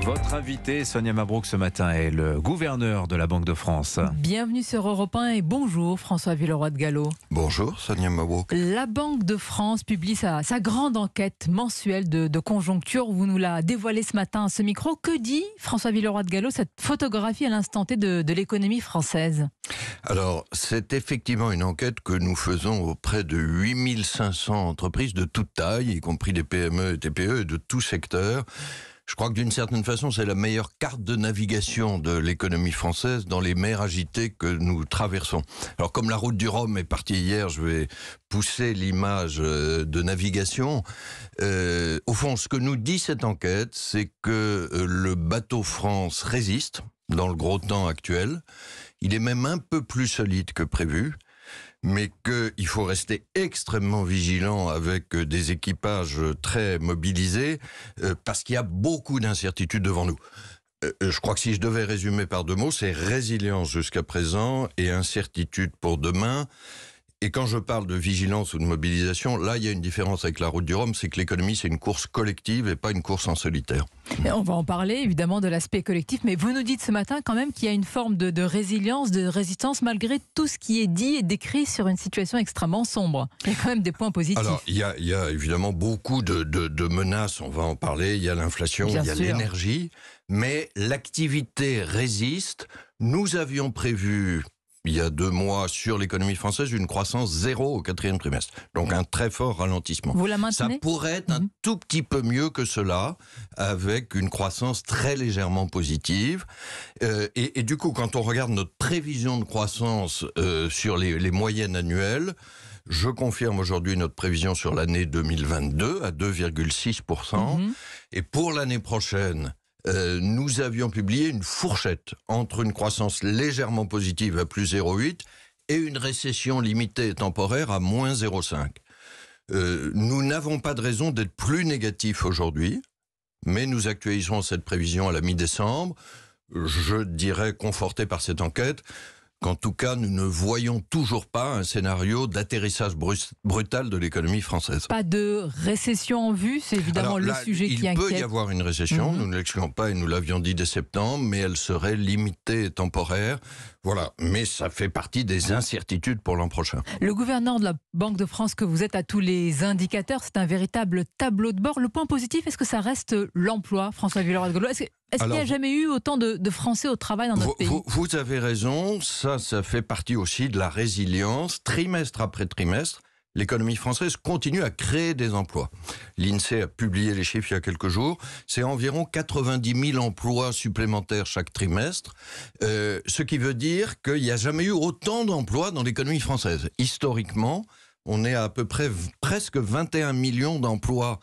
Votre invité, Sonia Mabrouk, ce matin est le gouverneur de la Banque de France. Bienvenue sur Europe 1 et bonjour François Villeroy de Galhau. Bonjour Sonia Mabrouk. La Banque de France publie sa grande enquête mensuelle de conjoncture. Vous nous la dévoilez ce matin à ce micro. Que dit François Villeroy de Galhau, cette photographie à l'instant T de l'économie française? Alors, c'est effectivement une enquête que nous faisons auprès de 8500 entreprises de toute taille, y compris des PME et TPE et de tout secteur. Je crois que d'une certaine façon, c'est la meilleure carte de navigation de l'économie française dans les mers agitées que nous traversons. Alors, comme la route du Rhum est partie hier, je vais pousser l'image de navigation. Au fond, ce que nous dit cette enquête, c'est que le bateau France résiste dans le gros temps actuel. Il est même un peu plus solide que prévu, mais qu'il faut rester extrêmement vigilant avec des équipages très mobilisés, parce qu'il y a beaucoup d'incertitudes devant nous. Je crois que si je devais résumer par deux mots, c'est résilience jusqu'à présent et incertitude pour demain. Et quand je parle de vigilance ou de mobilisation, là, il y a une différence avec la route du Rhum, c'est que l'économie, c'est une course collective et pas une course en solitaire. Et on va en parler, évidemment, de l'aspect collectif, mais vous nous dites ce matin quand même qu'il y a une forme de résilience, de résistance, malgré tout ce qui est dit et décrit sur une situation extrêmement sombre. Il y a quand même des points positifs. Alors, il y a évidemment beaucoup de menaces, on va en parler. Il y a l'inflation, il y a l'énergie, mais l'activité résiste. Nous avions prévu, il y a 2 mois, sur l'économie française, une croissance 0 au 4e trimestre. Donc un très fort ralentissement. Vous la maintenez ? Ça pourrait être un tout petit peu mieux que cela, avec une croissance très légèrement positive. Et du coup, quand on regarde notre prévision de croissance sur les moyennes annuelles, je confirme aujourd'hui notre prévision sur l'année 2022 à 2,6%. Et pour l'année prochaine, nous avions publié une fourchette entre une croissance légèrement positive à plus 0,8 et une récession limitée et temporaire à moins 0,5. Nous n'avons pas de raison d'être plus négatifs aujourd'hui, mais nous actualiserons cette prévision à la mi-décembre. Je dirais, conforté par cette enquête, qu'en tout cas, nous ne voyons toujours pas un scénario d'atterrissage brutal de l'économie française. Pas de récession en vue, c'est évidemment le sujet qui inquiète. Il peut y avoir une récession, nous ne l'excluons pas et nous l'avions dit dès septembre, mais elle serait limitée et temporaire. Voilà, mais ça fait partie des incertitudes pour l'an prochain. Le gouverneur de la Banque de France que vous êtes à tous les indicateurs, c'est un véritable tableau de bord. Le point positif, est-ce que ça reste l'emploi, François Villeroy de Galhau? Est-ce qu'il n'y a jamais eu autant de Français au travail dans notre pays? Vous avez raison, ça fait partie aussi de la résilience. Trimestre après trimestre, l'économie française continue à créer des emplois. L'INSEE a publié les chiffres il y a quelques jours. C'est environ 90 000 emplois supplémentaires chaque trimestre, ce qui veut dire qu'il n'y a jamais eu autant d'emplois dans l'économie française. Historiquement, on est à peu près presque 21 millions d'emplois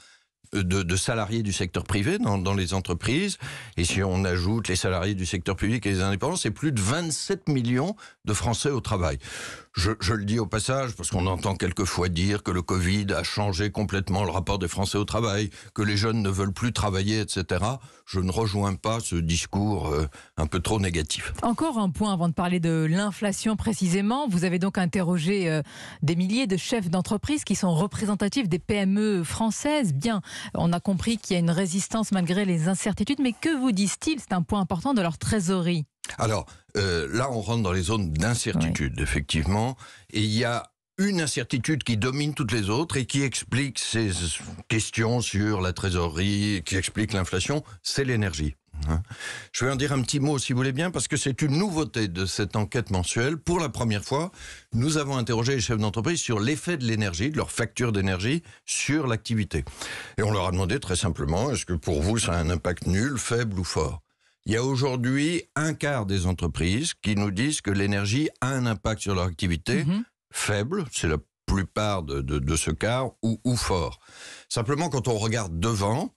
de salariés du secteur privé dans les entreprises. Et si on ajoute les salariés du secteur public et les indépendants, c'est plus de 27 millions de Français au travail. Je le dis au passage, parce qu'on entend quelquefois dire que le Covid a changé complètement le rapport des Français au travail, que les jeunes ne veulent plus travailler, etc. Je ne rejoins pas ce discours un peu trop négatif. Encore un point avant de parler de l'inflation précisément. Vous avez donc interrogé des milliers de chefs d'entreprise qui sont représentatifs des PME françaises. Bien, on a compris qu'il y a une résistance malgré les incertitudes, mais que vous disent-ils? C'est un point important de leur trésorerie. Alors, là, on rentre dans les zones d'incertitude, effectivement. Et il y a une incertitude qui domine toutes les autres et qui explique ces questions sur la trésorerie, qui explique l'inflation, c'est l'énergie. Je vais en dire un petit mot, si vous voulez bien, parce que c'est une nouveauté de cette enquête mensuelle. Pour la première fois, nous avons interrogé les chefs d'entreprise sur l'effet de l'énergie, de leur facture d'énergie, sur l'activité. Et on leur a demandé très simplement, est-ce que pour vous, ça a un impact nul, faible ou fort ? Il y a aujourd'hui un quart des entreprises qui nous disent que l'énergie a un impact sur leur activité, faible, c'est la plupart de ce quart, ou fort. Simplement, quand on regarde devant,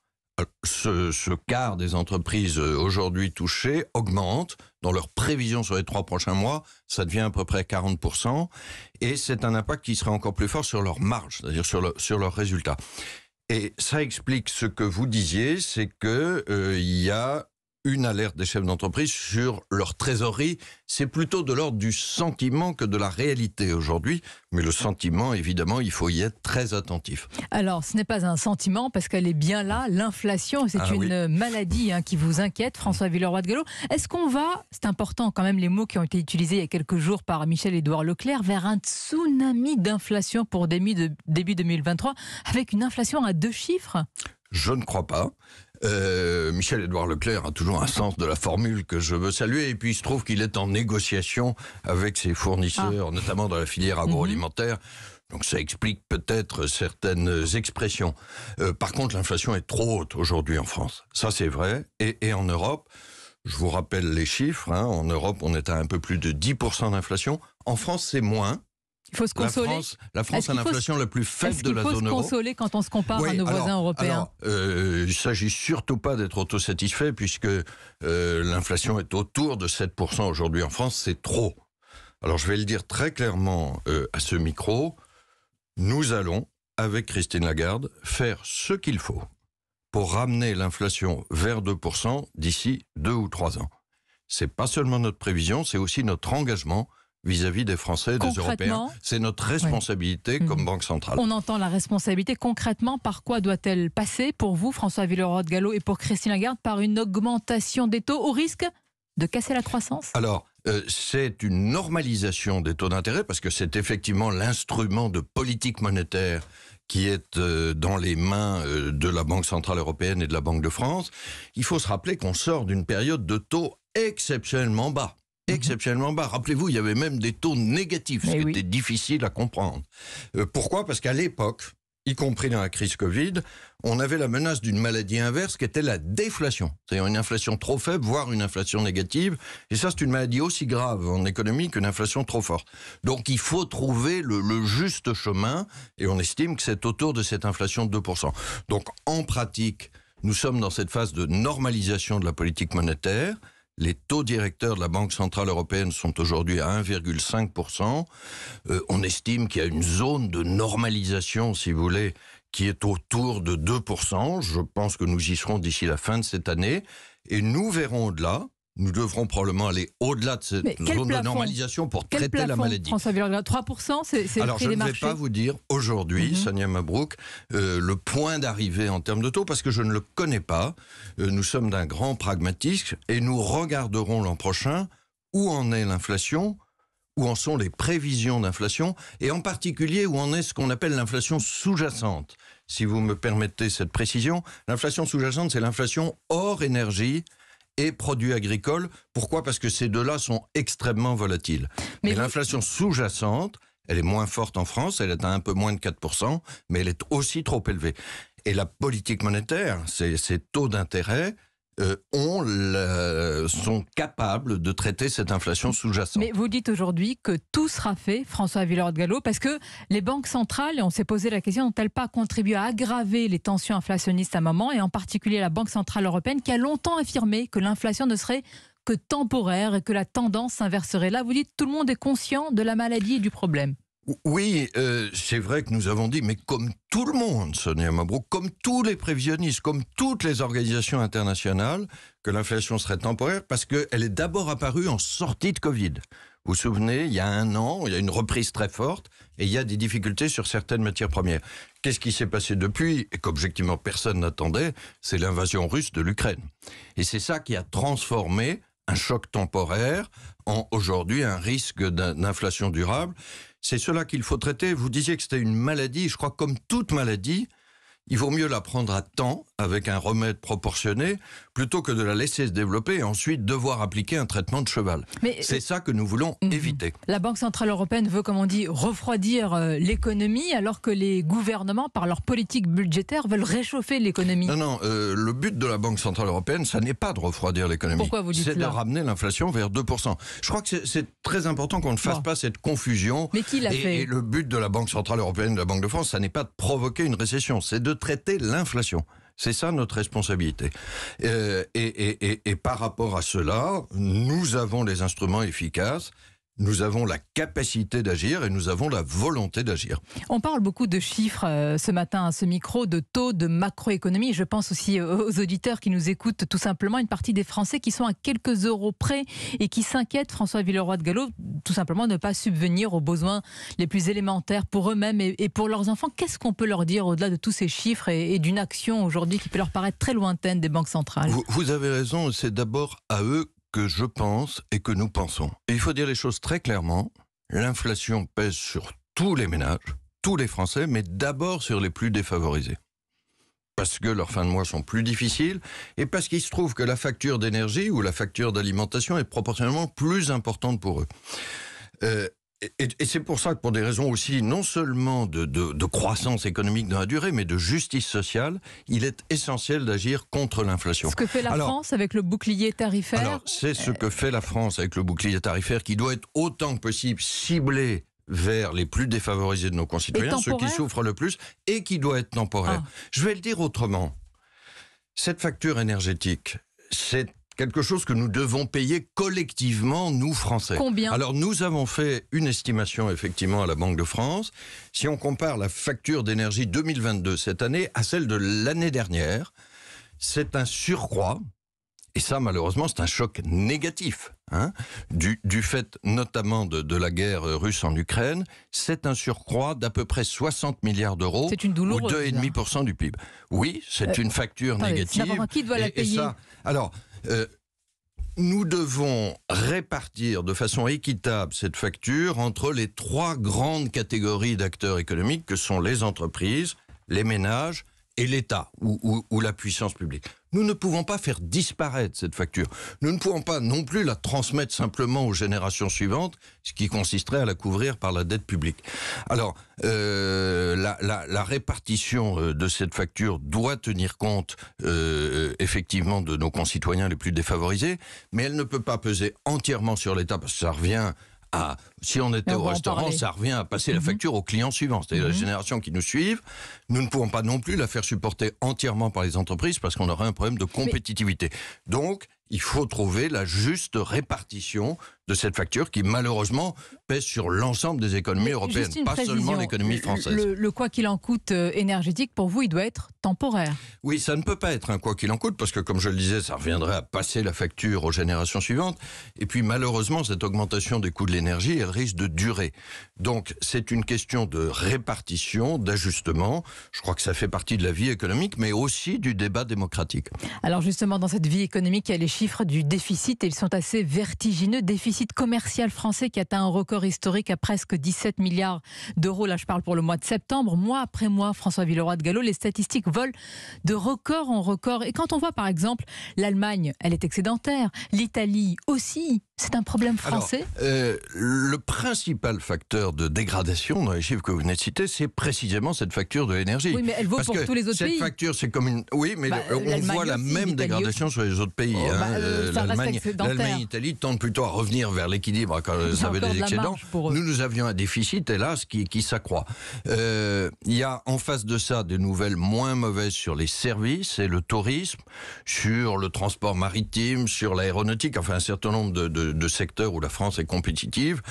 ce quart des entreprises aujourd'hui touchées augmente. Dans leurs prévisions sur les 3 prochains mois, ça devient à peu près 40%. Et c'est un impact qui serait encore plus fort sur leur marge, c'est-à-dire sur leurs résultats. Et ça explique ce que vous disiez, c'est qu'il y a une alerte des chefs d'entreprise sur leur trésorerie. C'est plutôt de l'ordre du sentiment que de la réalité aujourd'hui. Mais le sentiment, évidemment, il faut y être très attentif. Alors, ce n'est pas un sentiment, parce qu'elle est bien là, l'inflation, c'est une maladie qui vous inquiète, François Villeroy de Galhau. Est-ce qu'on va, c'est important quand même les mots qui ont été utilisés il y a quelques jours par Michel-Édouard Leclerc, vers un tsunami d'inflation pour début 2023, avec une inflation à 2 chiffres ? Je ne crois pas. Michel-Édouard Leclerc a toujours un sens de la formule que je veux saluer, et puis il se trouve qu'il est en négociation avec ses fournisseurs, notamment dans la filière agroalimentaire. Donc ça explique peut-être certaines expressions. Par contre, l'inflation est trop haute aujourd'hui en France. Ça, c'est vrai. Et en Europe, je vous rappelle les chiffres. En Europe, on est à un peu plus de 10% d'inflation. En France, c'est moins. Il faut se consoler. La France a l'inflation la plus faible de la zone euro. Il faut se consoler quand on se compare à nos voisins européens. Il ne s'agit surtout pas d'être autosatisfait, puisque l'inflation est autour de 7% aujourd'hui en France. C'est trop. Alors je vais le dire très clairement à ce micro. Nous allons, avec Christine Lagarde, faire ce qu'il faut pour ramener l'inflation vers 2% d'ici 2 ou 3 ans. Ce n'est pas seulement notre prévision, c'est aussi notre engagement vis-à-vis des Français et des Européens. C'est notre responsabilité comme Banque centrale. On entend la responsabilité. Concrètement, par quoi doit-elle passer pour vous, François Villeroy de Galhau, et pour Christine Lagarde? Par une augmentation des taux au risque de casser la croissance? Alors, c'est une normalisation des taux d'intérêt, parce que c'est effectivement l'instrument de politique monétaire qui est dans les mains de la Banque centrale européenne et de la Banque de France. Il faut se rappeler qu'on sort d'une période de taux exceptionnellement bas. Exceptionnellement bas. Rappelez-vous, il y avait même des taux négatifs, ce qui était difficile à comprendre. Pourquoi ? Parce qu'à l'époque, y compris dans la crise Covid, on avait la menace d'une maladie inverse qui était la déflation. C'est-à-dire une inflation trop faible, voire une inflation négative. Et ça, c'est une maladie aussi grave en économie qu'une inflation trop forte. Donc il faut trouver le juste chemin, et on estime que c'est autour de cette inflation de 2%. Donc en pratique, nous sommes dans cette phase de normalisation de la politique monétaire. Les taux directeurs de la Banque centrale européenne sont aujourd'hui à 1,5%. On estime qu'il y a une zone de normalisation, si vous voulez, qui est autour de 2%. Je pense que nous y serons d'ici la fin de cette année. Et nous verrons au-delà. Nous devrons probablement aller au-delà de cette zone de normalisation pour traiter la maladie. 3%, c'est le prix des marchés. Alors, je ne vais pas vous dire aujourd'hui, Sonia Mabrouk, le point d'arrivée en termes de taux, parce que je ne le connais pas. Nous sommes d'un grand pragmatisme et nous regarderons l'an prochain où en est l'inflation, où en sont les prévisions d'inflation, et en particulier où en est ce qu'on appelle l'inflation sous-jacente. Si vous me permettez cette précision, l'inflation sous-jacente, c'est l'inflation hors énergie et produits agricoles. Pourquoi ? Parce que ces deux-là sont extrêmement volatiles. Mais l'inflation sous-jacente, elle est moins forte en France, elle est à un peu moins de 4%, mais elle est aussi trop élevée. Et la politique monétaire, ces taux d'intérêt, sont capables de traiter cette inflation sous-jacente. Mais vous dites aujourd'hui que tout sera fait, François Villeroy de Galhau, parce que les banques centrales, et on s'est posé la question, n'ont-elles pas contribué à aggraver les tensions inflationnistes à un moment, et en particulier la Banque centrale européenne, qui a longtemps affirmé que l'inflation ne serait que temporaire et que la tendance s'inverserait. Là, vous dites tout le monde est conscient de la maladie et du problème. Oui, c'est vrai que nous avons dit, mais comme tout le monde, Sonia Mabrouk, comme tous les prévisionnistes, comme toutes les organisations internationales, que l'inflation serait temporaire, parce qu'elle est d'abord apparue en sortie de Covid. Vous vous souvenez, il y a 1 an, il y a une reprise très forte, et il y a des difficultés sur certaines matières premières. Qu'est-ce qui s'est passé depuis, et qu'objectivement personne n'attendait, c'est l'invasion russe de l'Ukraine. Et c'est ça qui a transformé un choc temporaire en aujourd'hui un risque d'inflation durable. C'est cela qu'il faut traiter. Vous disiez que c'était une maladie. Je crois que comme toute maladie, il vaut mieux la prendre à temps, avec un remède proportionné, plutôt que de la laisser se développer et ensuite devoir appliquer un traitement de cheval. C'est ça que nous voulons éviter. La Banque centrale européenne veut, comme on dit, refroidir l'économie, alors que les gouvernements, par leur politique budgétaire, veulent réchauffer l'économie. Non, le but de la Banque centrale européenne, ça n'est pas de refroidir l'économie. Pourquoi vous dites cela ? C'est de ramener l'inflation vers 2%. Je crois que c'est très important qu'on ne fasse pas cette confusion. Mais qui l'a fait ? Et le but de la Banque centrale européenne et de la Banque de France, ça n'est pas de provoquer une récession, c'est de traiter l'inflation. C'est ça notre responsabilité. Et par rapport à cela, nous avons les instruments efficaces. nous avons la capacité d'agir et nous avons la volonté d'agir. On parle beaucoup de chiffres ce matin à ce micro, de taux, de macroéconomie. Je pense aussi aux auditeurs qui nous écoutent, tout simplement, une partie des Français qui sont à quelques euros près et qui s'inquiètent, François Villeroy de Galhau, tout simplement de ne pas subvenir aux besoins les plus élémentaires pour eux-mêmes et pour leurs enfants. Qu'est-ce qu'on peut leur dire au-delà de tous ces chiffres et d'une action aujourd'hui qui peut leur paraître très lointaine des banques centrales? Vous avez raison, c'est d'abord à eux que je pense et que nous pensons. Et il faut dire les choses très clairement, l'inflation pèse sur tous les ménages, tous les Français, mais d'abord sur les plus défavorisés. Parce que leurs fins de mois sont plus difficiles et parce qu'il se trouve que la facture d'énergie ou la facture d'alimentation est proportionnellement plus importante pour eux. Et c'est pour ça que pour des raisons aussi non seulement de croissance économique dans la durée, mais de justice sociale, il est essentiel d'agir contre l'inflation. Ce que fait la France avec le bouclier tarifaire. Alors, c'est ce que fait la France avec le bouclier tarifaire qui doit être autant que possible ciblé vers les plus défavorisés de nos concitoyens, ceux qui souffrent le plus, et qui doit être temporaire. Je vais le dire autrement. Cette facture énergétique, c'est quelque chose que nous devons payer collectivement, nous Français. Combien ? Alors nous avons fait une estimation effectivement à la Banque de France. Si on compare la facture d'énergie 2022 cette année à celle de l'année dernière, c'est un surcroît. Et ça, malheureusement, c'est un choc négatif, du fait notamment de la guerre russe en Ukraine. C'est un surcroît d'à peu près 60 milliards d'euros, c'est une douloureuse, ou 2,5% du PIB. Oui, c'est une facture négative. Qui doit la payer ? Nous devons répartir de façon équitable cette facture entre les trois grandes catégories d'acteurs économiques que sont les entreprises, les ménages et l'État ou la puissance publique. Nous ne pouvons pas faire disparaître cette facture. Nous ne pouvons pas non plus la transmettre simplement aux générations suivantes, ce qui consisterait à la couvrir par la dette publique. Alors, la répartition de cette facture doit tenir compte effectivement de nos concitoyens les plus défavorisés, mais elle ne peut pas peser entièrement sur l'État parce que ça revient si on était au restaurant, ça revient à passer la facture aux clients suivants, c'est-à-dire la génération qui nous suivent. Nous ne pouvons pas non plus la faire supporter entièrement par les entreprises parce qu'on aurait un problème de compétitivité. Donc, il faut trouver la juste répartition de cette facture qui, malheureusement, pèse sur l'ensemble des économies européennes, pas seulement l'économie française. Le quoi qu'il en coûte énergétique, pour vous, il doit être temporaire. Oui, ça ne peut pas être un quoi qu'il en coûte, parce que, comme je le disais, ça reviendrait à passer la facture aux générations suivantes. Et puis, malheureusement, cette augmentation des coûts de l'énergie, elle risque de durer. Donc, c'est une question de répartition, d'ajustement. Je crois que ça fait partie de la vie économique, mais aussi du débat démocratique. Alors, justement, dans cette vie économique, il y a les chiffres du déficit, et ils sont assez vertigineux. Déficit commercial français qui atteint un record historique à presque 17 milliards d'euros. Là, je parle pour le mois de septembre. Mois après mois, François Villeroy de Galhau, les statistiques volent de record en record. Et quand on voit, par exemple, l'Allemagne, elle est excédentaire. L'Italie aussi. C'est un problème français. Alors, le principal facteur de dégradation dans les chiffres que vous venez de citer, c'est précisément cette facture de l'énergie. Oui, mais elle vaut parce pour tous les autres pays. Cette facture, c'est comme une... Oui, mais on voit la même dégradation sur les autres pays. L'Allemagne, l'Italie tendent plutôt à revenir vers l'équilibre quand vous avez des excédents. Nous avions un déficit, hélas, qui s'accroît. Il y a en face de ça des nouvelles moins mauvaises sur les services et le tourisme, sur le transport maritime, sur l'aéronautique, enfin un certain nombre de secteurs où la France est compétitive.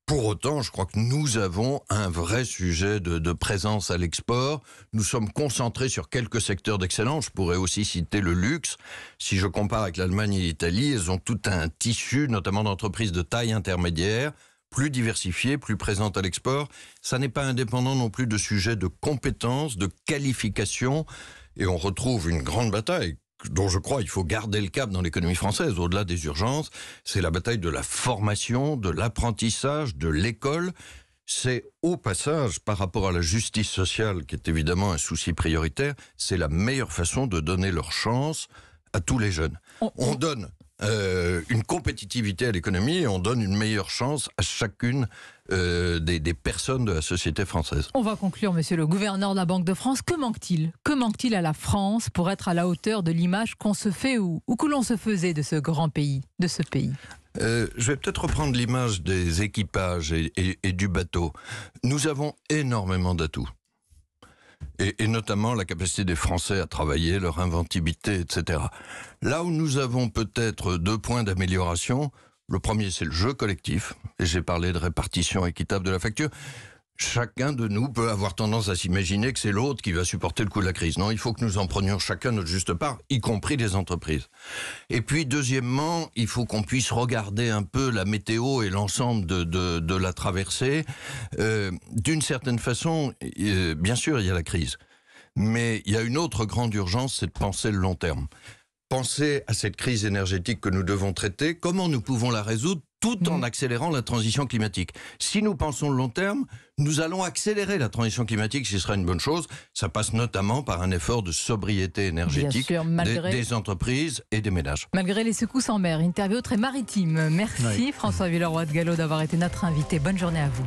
Pour autant, je crois que nous avons un vrai sujet de présence à l'export. Nous sommes concentrés sur quelques secteurs d'excellence. Je pourrais aussi citer le luxe. Si je compare avec l'Allemagne et l'Italie, elles ont tout un tissu, notamment d'entreprises de taille intermédiaire, plus diversifiées, plus présentes à l'export. Ça n'est pas indépendant non plus de sujets de compétences, de qualification. Et on retrouve une grande bataille dont je crois il faut garder le cap dans l'économie française, au-delà des urgences, c'est la bataille de la formation, de l'apprentissage, de l'école. C'est au passage, par rapport à la justice sociale, qui est évidemment un souci prioritaire, c'est la meilleure façon de donner leur chance à tous les jeunes. On donne une compétitivité à l'économie et on donne une meilleure chance à chacune des personnes de la société française. On va conclure, monsieur le gouverneur de la Banque de France. Que manque-t-il ? Que manque-t-il à la France pour être à la hauteur de l'image qu'on se fait ou que l'on se faisait de ce grand pays, de ce pays ? Je vais peut-être reprendre l'image des équipages et du bateau. Nous avons énormément d'atouts. Et notamment la capacité des Français à travailler, leur inventivité, etc. Là où nous avons peut-être 2 points d'amélioration, Le premier, c'est le jeu collectif. Et j'ai parlé de répartition équitable de la facture. Chacun de nous peut avoir tendance à s'imaginer que c'est l'autre qui va supporter le coût de la crise. Non, il faut que nous en prenions chacun notre juste part, y compris les entreprises. Et puis, deuxièmement, il faut qu'on puisse regarder un peu la météo et l'ensemble de la traversée. D'une certaine façon, bien sûr, il y a la crise. Mais il y a une autre grande urgence, c'est de penser le long terme. Penser à cette crise énergétique que nous devons traiter, comment nous pouvons la résoudre tout en accélérant la transition climatique. Si nous pensons le long terme, nous allons accélérer la transition climatique, ce qui sera une bonne chose. Ça passe notamment par un effort de sobriété énergétique des entreprises et des ménages. Malgré les secousses en mer, interview très maritime. Merci François Villeroy de Galhau d'avoir été notre invité. Bonne journée à vous.